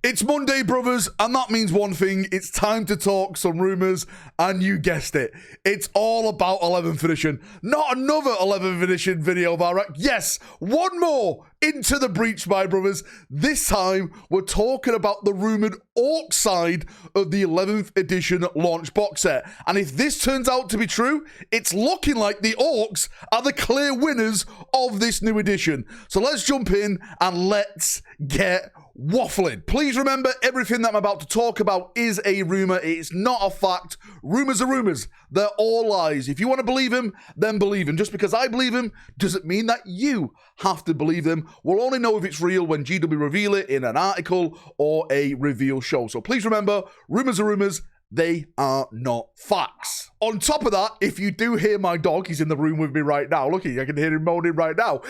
It's Monday, brothers, and that means one thing. It's time to talk some rumors, and you guessed it. It's all about 11th edition. Not another 11th edition video, Valrak. Yes, one more into the breach, my brothers. This time, we're talking about the rumored Ork side of the 11th edition launch box set. And if this turns out to be true, it's looking like the Orks are the clear winners of this new edition. So let's jump in and let's get waffling. Please remember, everything that I'm about to talk about is a rumor. It's not a fact. Rumors are rumors. They're all lies. If you want to believe them, then believe them. Just because I believe them doesn't mean that you have to believe them. We'll only know if it's real when GW reveal it in an article or a reveal show. So please remember, rumors are rumors. They are not facts. On top of that, if you do hear my dog, he's in the room with me right now. Look, I can hear him moaning right now.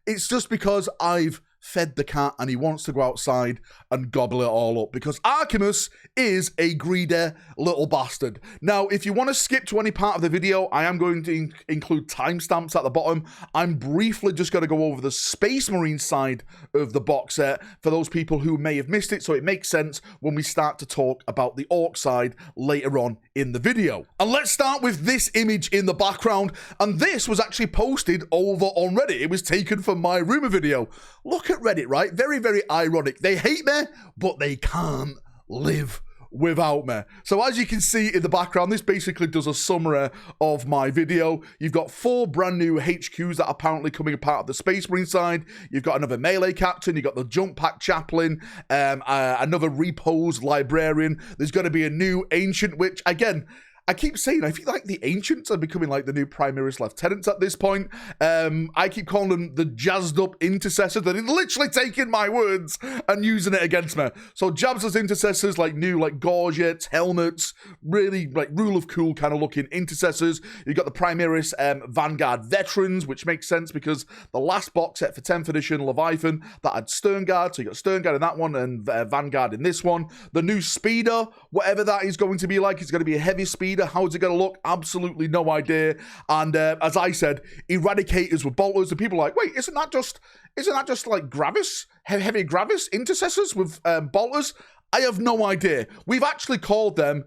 It's just because I've fed the cat and he wants to go outside and gobble it all up because Archimus is a greedy little bastard. Now, if you want to skip to any part of the video, I am going to include timestamps at the bottom. I'm briefly just going to go over the Space Marine side of the box set for those people who may have missed it, so it makes sense when we start to talk about the Ork side later on in the video. And let's start with this image in the background, and this was actually posted over on Reddit. It was taken from my rumor video. Look at Reddit, right? Very, very ironic. They hate me, but they can't live without me. So as you can see in the background, this basically does a summary of my video. You've got 4 brand new HQs that are apparently coming apart of the Space Marine side. You've got another melee captain. You've got the jump pack chaplain, another repose librarian. There's going to be a new ancient, which again, I keep saying, I feel like the Ancients are becoming like the new Primaris Lieutenants at this point. I keep calling them the jazzed up Intercessors. They're literally taking my words and using it against me. So jabs as Intercessors, like new like gorgets, helmets, really like rule of cool kind of looking Intercessors. You've got the Primaris Vanguard Veterans, which makes sense because the last box set for 10th edition Leviathan that had Sternguard. So you got Sternguard in that one and Vanguard in this one. The new Speeder, whatever that is going to be like, it's going to be a heavy speeder. How's it going to look? Absolutely no idea. And as I said, Eradicators with bolters, and people are like, wait, isn't that just like Gravis? Heavy Gravis Intercessors with bolters? I have no idea. We've actually called them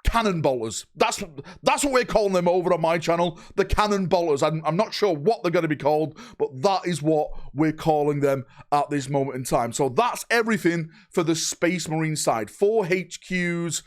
cannon bolters. That's what we're calling them over on my channel, the cannon bolters. I'm not sure what they're going to be called, but that is what we're calling them at this moment in time. So that's everything for the Space Marine side. 4 HQs,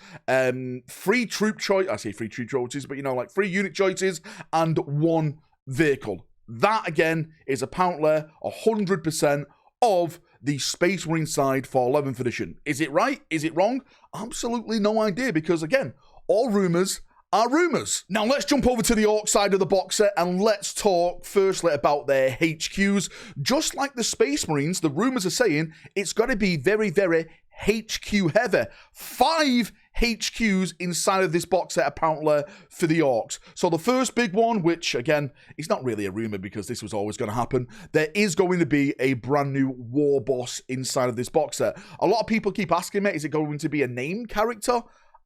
3 troop choice. I say 3 troop choices, but you know, like 3 unit choices and 1 vehicle. That again is apparently 100% of the Space Marine side for 11th edition. Is it right? Is it wrong? Absolutely no idea, because again, all rumors are rumors. Now let's jump over to the Ork side of the box set and let's talk firstly about their HQs. Just like the Space Marines, the rumors are saying it's got to be very, very HQ heavy. 5 HQs inside of this box set apparently for the Orks. So the first big one, which again, it's not really a rumor because this was always going to happen, there is going to be a brand new war boss inside of this box set. A lot of people keep asking me, is it going to be a named character?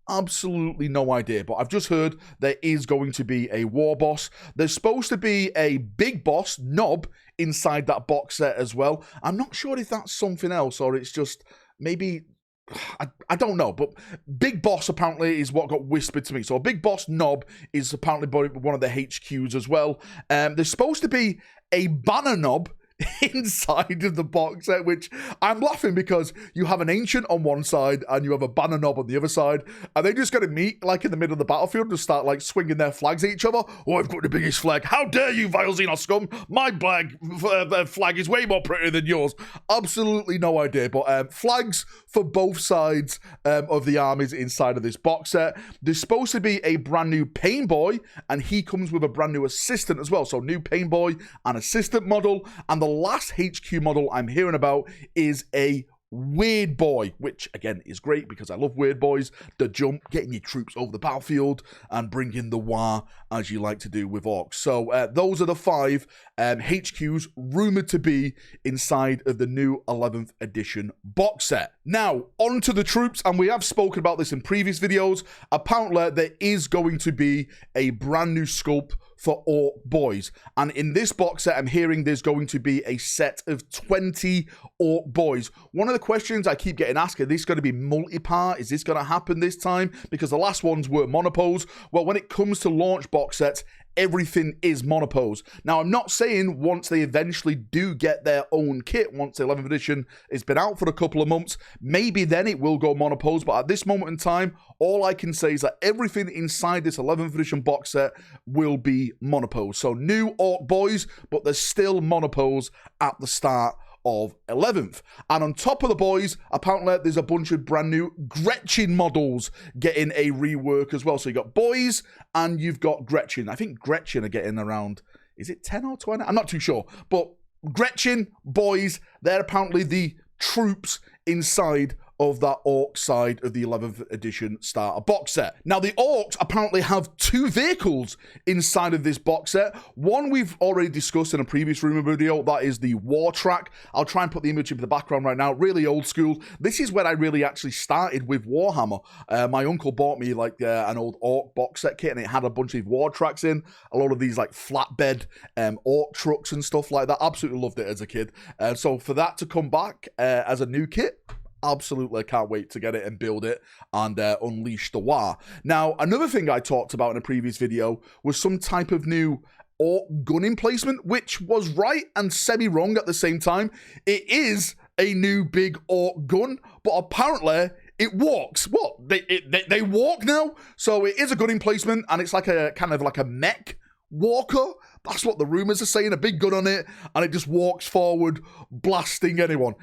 Absolutely no idea, but I've just heard there is going to be a war boss. There's supposed to be a big boss, Knob, inside that box set as well. I'm not sure if that's something else or it's just maybe, I don't know, but Big Boss apparently is what got whispered to me. So a Big Boss Knob is apparently one of the HQs as well. There's supposed to be a Banner Knob inside of the box set, which I'm laughing because you have an Ancient on one side and you have a Banner Knob on the other side, and they just got to meet like in the middle of the battlefield and start like swinging their flags at each other. Oh, I've got the biggest flag. How dare you, vile Xenos scum? My flag is way more pretty than yours. Absolutely no idea, but flags for both sides of the armies inside of this box set. There's supposed to be a brand new Pain Boy, and he comes with a brand new assistant as well. So new Pain Boy and assistant model, and the last HQ model I'm hearing about is a Weird Boy, which again is great because I love Weird Boys. The jump, getting your troops over the battlefield and bringing the war as you like to do with Orks. So those are the 5 HQs rumored to be inside of the new 11th edition box set. Now, on to the troops, and we have spoken about this in previous videos. Apparently, there is going to be a brand new sculpt for Ork boys. And in this box set, I'm hearing there's going to be a set of 20 Ork boys. One of the questions I keep getting asked, is this going to be multi-part? Is this going to happen this time? Because the last ones were monopose. Well, when it comes to launch box sets, everything is monopose. Now, I'm not saying once they eventually do get their own kit, once the 11th edition has been out for a couple of months, maybe then it will go monopose. But at this moment in time, all I can say is that everything inside this 11th edition box set will be monopose. So new Ork boys, but there's still monopose at the start of 11th. And on top of the boys, apparently there's a bunch of brand new Gretchen models getting a rework as well. So you got boys and you've got Gretchen. I think Gretchen are getting around, is it 10 or 20? I'm not too sure. But Gretchen, boys, they're apparently the troops inside of that Ork side of the 11th edition starter box set. Now, the Orks apparently have 2 vehicles inside of this box set. One we've already discussed in a previous rumor video, that is the War Track. I'll try and put the image in the background right now, really old school. This is where I really actually started with Warhammer. My uncle bought me like an old Ork box set kit, and it had a bunch of War Tracks in, a lot of these like flatbed Ork trucks and stuff like that. Absolutely loved it as a kid. So for that to come back as a new kit, absolutely, I can't wait to get it and build it and unleash the war. Now, another thing I talked about in a previous video was some type of new Ork gun emplacement, which was right and semi-wrong at the same time. It is a new big Ork gun, but apparently it walks. What? They walk now? So it is a gun emplacement, and it's like a kind of like a mech walker. That's what the rumors are saying. A big gun on it, and it just walks forward, blasting anyone.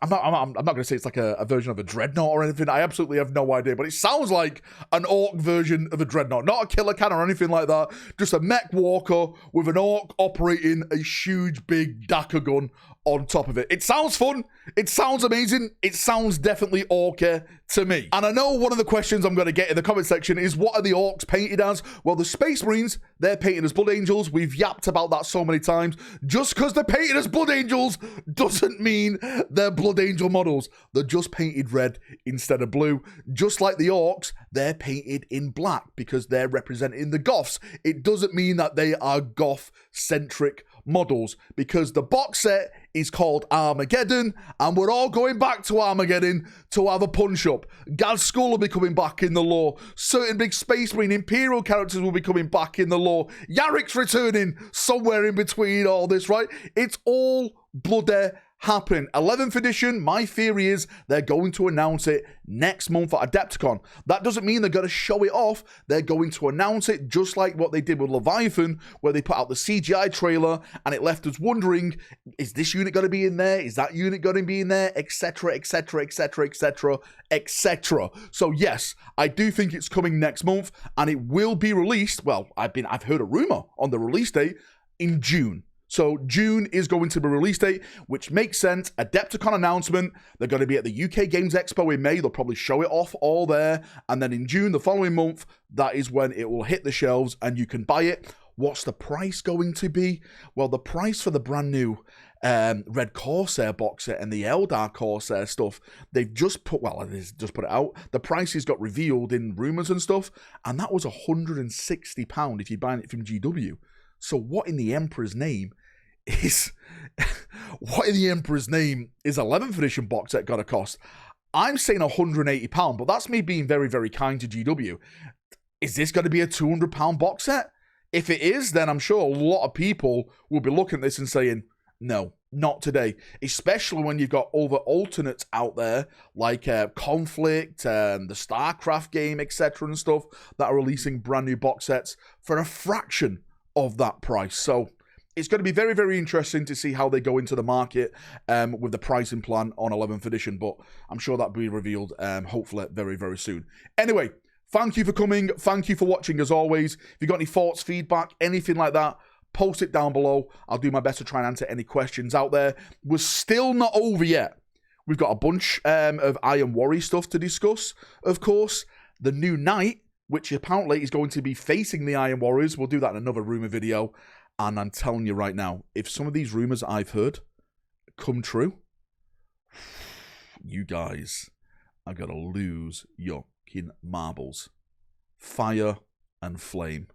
I'm not going to say it's like a version of a dreadnought or anything. I absolutely have no idea, but it sounds like an Ork version of a dreadnought. Not a killer cannon or anything like that. Just a mech walker with an Ork operating a huge, big Daka gun on top of it. It sounds fun. It sounds amazing. It sounds definitely Ork to me. And I know one of the questions I'm going to get in the comment section is, what are the Orks painted as? Well, the Space Marines, they're painted as Blood Angels. We've yapped about that so many times. Just because they're painted as Blood Angels doesn't mean they're Blood Angel models. They're just painted red instead of blue. Just like the Orks, they're painted in black because they're representing the Goths. It doesn't mean that they are Goth-centric models, because the box set is called Armageddon, and we're all going back to Armageddon to have a punch-up. Gaz Skull will be coming back in the lore. Certain big Space Marine Imperial characters will be coming back in the lore. Yarrick's returning somewhere in between all this, right? It's all bloody happen. 11th edition, my theory is they're going to announce it next month at Adepticon. That doesn't mean they're going to show it off. They're going to announce it just like what they did with Leviathan, where they put out the CGI trailer and it left us wondering, is this unit going to be in there? Is that unit going to be in there? Etc, etc, etc, etc, etc. So yes, I do think it's coming next month, and it will be released, well, I've heard a rumor on the release date in June. So June is going to be release date, which makes sense. Adepticon announcement. They're going to be at the UK Games Expo in May. They'll probably show it off all there. And then in June, the following month, that is when it will hit the shelves and you can buy it. What's the price going to be? Well, the price for the brand new Red Corsair box set and the Eldar Corsair stuff, they've just put, just put it out. The prices got revealed in rumors and stuff, and that was £160 if you're buying it from GW. So what in the Emperor's name is 11th edition box set gonna cost? I'm saying £180, but that's me being very, very kind to GW. Is this going to be a £200 box set? If it is, then I'm sure a lot of people will be looking at this and saying, no, not today. Especially when you've got other alternates out there like Conflict and the StarCraft game, etc. and stuff that are releasing brand new box sets for a fraction of that price. So it's going to be very, very interesting to see how they go into the market with the pricing plan on 11th edition, but I'm sure that'll be revealed hopefully very, very soon. Anyway, thank you for coming. Thank you for watching as always. If you've got any thoughts, feedback, anything like that, post it down below. I'll do my best to try and answer any questions out there. We're still not over yet. We've got a bunch of Iron Warrior stuff to discuss, of course. The new knight, which apparently is going to be facing the Iron Warriors. We'll do that in another rumor video. And I'm telling you right now, if some of these rumors I've heard come true, you guys are going to lose your marbles. Fire and flame,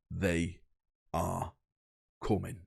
they are coming.